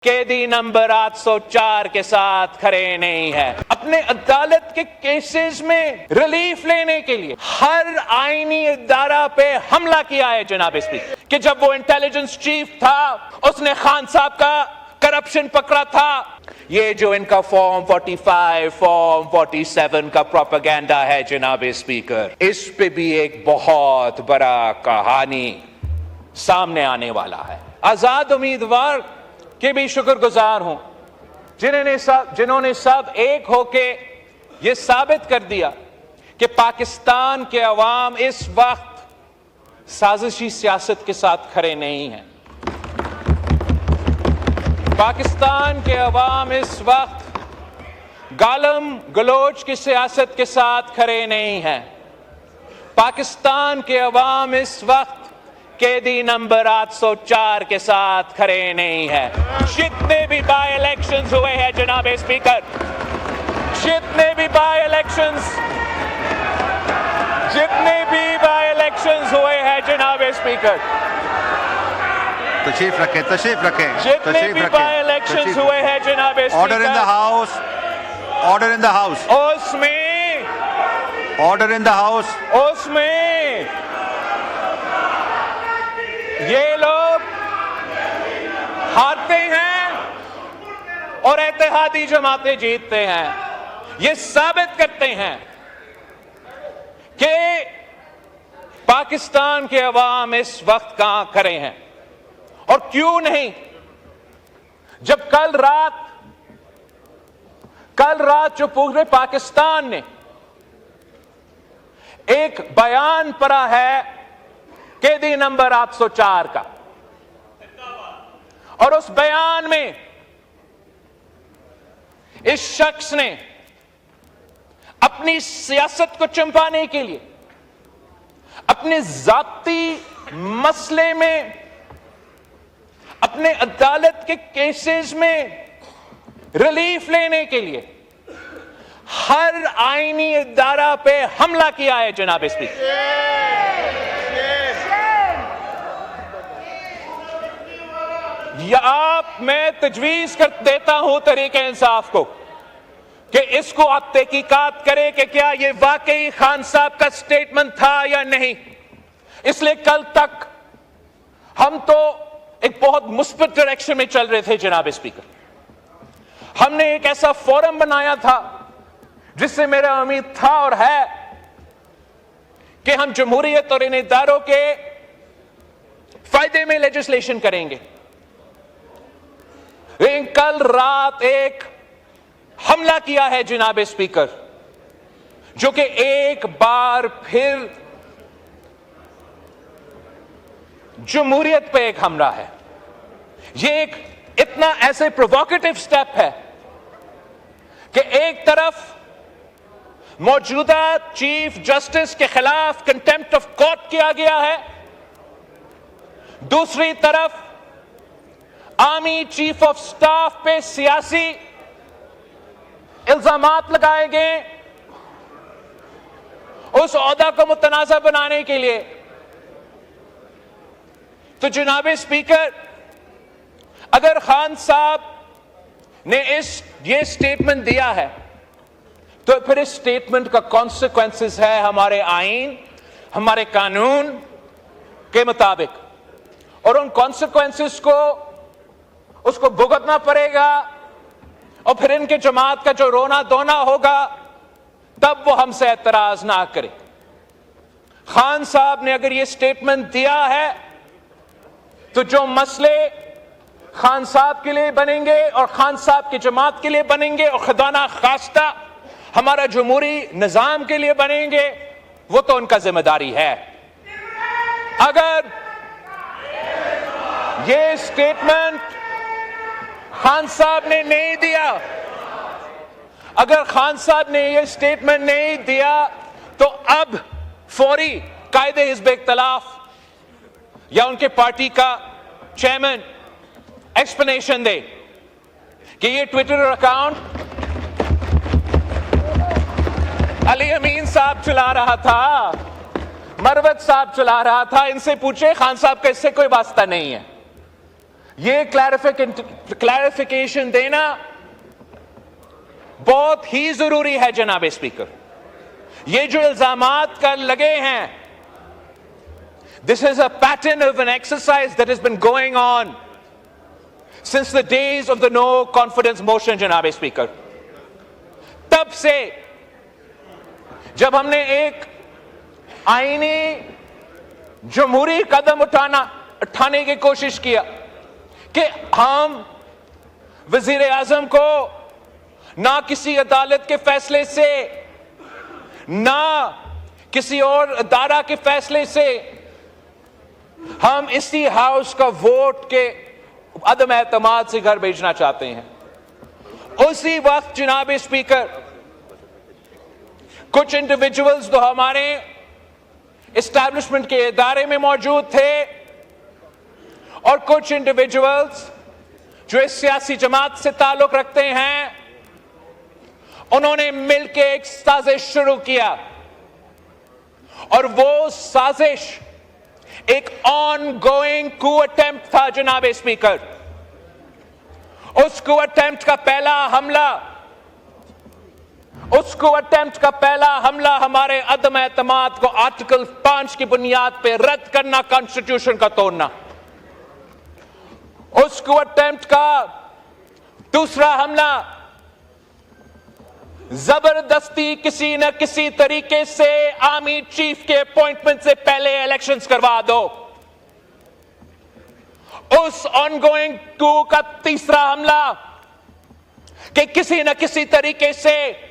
कैदी नंबर 804 के साथ खड़े नहीं है। अपने अदालत के केसेस में रिलीफ लेने के लिए हर आईनी इदारा पे हमला किया है जनाब स्पीकर। कि जब वो इंटेलिजेंस चीफ था उसने खान साहब का करप्शन पकड़ा था। ये जो इनका फॉर्म 45, फॉर्म 47 का प्रोपेगेंडा है जनाब स्पीकर, इस पे भी एक बहुत बड़ा कहानी सामने आने वाला है। आजाद उम्मीदवार के भी शुक्रगुजार हूं जिन्होंने सब एक होके ये साबित कर दिया कि पाकिस्तान के अवाम इस वक्त साजिशी सियासत के साथ खड़े नहीं हैं। पाकिस्तान के अवाम इस वक्त गालम गलोच की सियासत के साथ खड़े नहीं हैं। पाकिस्तान के अवाम इस वक्त कैदी नंबर 804 के साथ खड़े नहीं है। जितने भी बाई इलेक्शंस हुए हैं जनाब स्पीकर, जितने भी बाई इलेक्शंस हुए हैं जनाब स्पीकर, तशरीफ रखें जितने भी बाई इलेक्शंस हुए हैं जनाब speaker, order in the house, order in the house, उसमें ऑर्डर इन द हाउस, उसमें ये लोग हारते हैं और इत्तेहादी जमातें जीतते हैं। ये साबित करते हैं कि पाकिस्तान के अवाम इस वक्त कहां खड़े हैं और क्यों नहीं। जब कल रात जो पूरे पाकिस्तान ने एक बयान पढ़ा है कैदी नंबर 804 का, और उस बयान में इस शख्स ने अपनी सियासत को चंपाने के लिए अपने जाती मसले में, अपने अदालत के केसेस में रिलीफ लेने के लिए हर आईनी इदारा पे हमला किया है जनाब स्पीकर। मैं तजवीज कर देता हूं तरीके इंसाफ को कि इसको आप तहकीकात करें कि क्या ये वाकई खान साहब का स्टेटमेंट था या नहीं। इसलिए कल तक हम तो एक बहुत मुस्बित डायरेक्शन में चल रहे थे जनाब स्पीकर। हमने एक ऐसा फोरम बनाया था जिससे मेरा उम्मीद था और है कि हम जमहूरियत और इन इदारों के फायदे में लेजिस्लेशन करेंगे। लेकिन कल रात एक हमला किया है जनाब स्पीकर, जो कि एक बार फिर जमहूरियत पे एक हमला है। ये एक इतना ऐसे प्रोवोकेटिव स्टेप है कि एक तरफ मौजूदा चीफ जस्टिस के खिलाफ कंटेम्प्ट ऑफ कोर्ट किया गया है, दूसरी तरफ आर्मी चीफ ऑफ स्टाफ पे सियासी इल्जामात लगाए गए उस ओहदा को मुतनाज़ा बनाने के लिए। तो जनाब स्पीकर, अगर खान साहब ने ये स्टेटमेंट दिया है तो फिर इस स्टेटमेंट का कॉन्सिक्वेंसेस है हमारे आईन, हमारे कानून के मुताबिक, और उन कॉन्सिक्वेंसेस को उसको भुगतना पड़ेगा। और फिर इनके जमात का जो रोना धोना होगा तब वो हमसे एतराज ना करे। खान साहब ने अगर ये स्टेटमेंट दिया है तो जो मसले खान साहब के लिए बनेंगे और खान साहब की जमात के लिए बनेंगे और खुदा ना खास्ता हमारा जमहूरी निजाम के लिए बनेंगे, वो तो उनका जिम्मेदारी है। अगर ये स्टेटमेंट खान साहब ने नहीं दिया, अगर खान साहब ने यह स्टेटमेंट नहीं दिया तो अब फौरी कायदे हिज़्ब इख्तिलाफ या उनके पार्टी का चेयरमैन एक्सप्लेनेशन दे कि ये ट्विटर अकाउंट अली अमीन साहब चला रहा था, मरवत साहब चला रहा था। इनसे पूछे, खान साहब का इससे कोई वास्ता नहीं है। ये क्लैरिफिकेशन देना बहुत ही जरूरी है जनाब स्पीकर। ये जो इल्जामात कर लगे हैं, this is a pattern of an exercise that has been going on since the days of the no confidence motion जनाब स्पीकर। तब से जब हमने एक आईनी जमहूरी कदम उठाने की कोशिश किया कि हम वजीर आजम को ना किसी अदालत के फैसले से ना किसी और अदारा के फैसले से हम इसी हाउस का वोट के अदम एतमाद से घर भेजना चाहते हैं, उसी वक्त जनाब स्पीकर कुछ इंडिविजुअल्स जो हमारे एस्टैब्लिशमेंट के इदारे में मौजूद थे और कुछ इंडिविजुअल्स जो इस सियासी जमात से ताल्लुक रखते हैं, उन्होंने मिलकर एक साजिश शुरू किया और वो साजिश एक ऑनगोइंग कू अटेम्प्ट था जनाब स्पीकर। उस कू अटेम्प्ट का पहला हमला हमारे अदम एतमाद को आर्टिकल 5 की बुनियाद पे रद्द करना, कॉन्स्टिट्यूशन का तोड़ना। उस कू अटेम्प्ट का दूसरा हमला जबरदस्ती किसी न किसी तरीके से आर्मी चीफ के अपॉइंटमेंट से पहले इलेक्शंस करवा दो। उस ऑनगोइंग कू का तीसरा हमला कि किसी न किसी तरीके से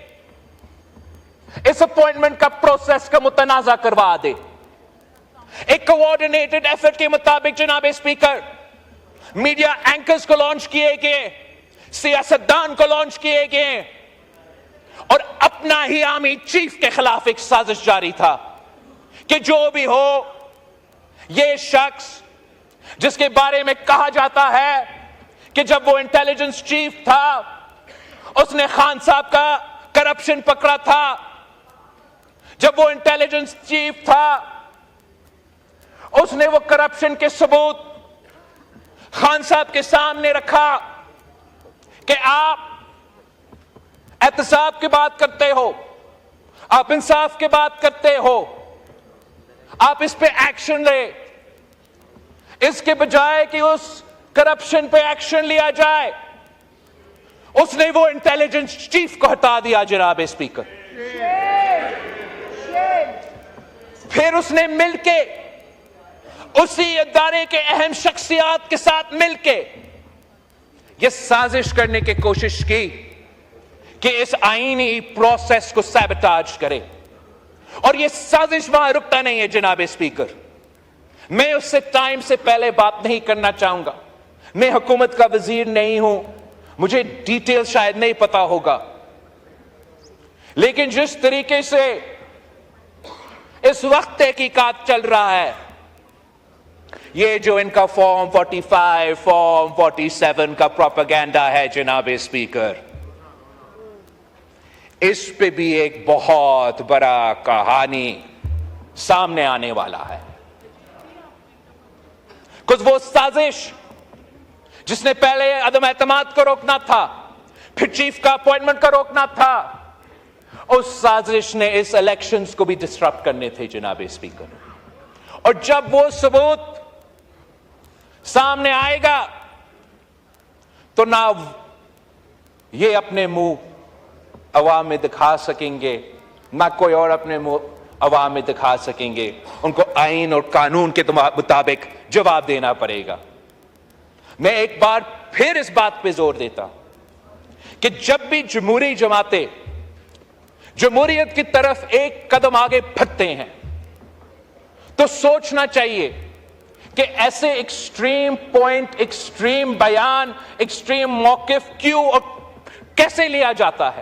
इस अपॉइंटमेंट का प्रोसेस का मुतनाजा करवा दे। एक कोऑर्डिनेटेड एफर्ट के मुताबिक जनाब स्पीकर मीडिया एंकर्स को लॉन्च किए गए, सियासतदान को लॉन्च किए गए और अपना ही आर्मी चीफ के खिलाफ एक साजिश जारी था कि जो भी हो, यह शख्स जिसके बारे में कहा जाता है कि जब वो इंटेलिजेंस चीफ था उसने खान साहब का करप्शन पकड़ा था, जब वो इंटेलिजेंस चीफ था उसने वो करप्शन के सबूत खान साहब के सामने रखा कि आप एहतसाब की बात करते हो, आप इंसाफ की बात करते हो, आप इस पे एक्शन ले। इसके बजाय कि उस करप्शन पे एक्शन लिया जाए, उसने वो इंटेलिजेंस चीफ को हटा दिया जनाब स्पीकर। फिर उसने मिलके उसी अदारे के अहम शख्सियात के साथ मिलके यह साजिश करने की कोशिश की कि इस आईनी प्रोसेस को सैबोटाज करे। और यह साजिश वहां रुकता नहीं है जनाब स्पीकर। मैं उससे टाइम से पहले बात नहीं करना चाहूंगा, मैं हुकूमत का वजीर नहीं हूं, मुझे डिटेल शायद नहीं पता होगा, लेकिन जिस तरीके से इस वक्त तहकीकात चल रहा है, ये जो इनका फॉर्म 45, फॉर्म 47 का प्रोपेगेंडा है जनाब स्पीकर, इस पे भी एक बहुत बड़ा कहानी सामने आने वाला है। कुछ वो साजिश जिसने पहले अदम एतमाद को रोकना था, फिर चीफ का अपॉइंटमेंट को रोकना था, उस साजिश ने इस इलेक्शंस को भी डिस्टर्ब करने थे जनाब स्पीकर। और जब वो सबूत सामने आएगा तो ना ये अपने मुंह अवाम में दिखा सकेंगे, ना कोई और अपने मुंह अवाम में दिखा सकेंगे, उनको आईन और कानून के मुताबिक जवाब देना पड़ेगा। मैं एक बार फिर इस बात पे जोर देता हूं कि जब भी जमहूरी जमातें जमहूरियत की तरफ एक कदम आगे बढ़ते हैं तो सोचना चाहिए कि ऐसे एक्सट्रीम पॉइंट, एक्सट्रीम बयान, एक्सट्रीम मौकिफ क्यों और कैसे लिया जाता है।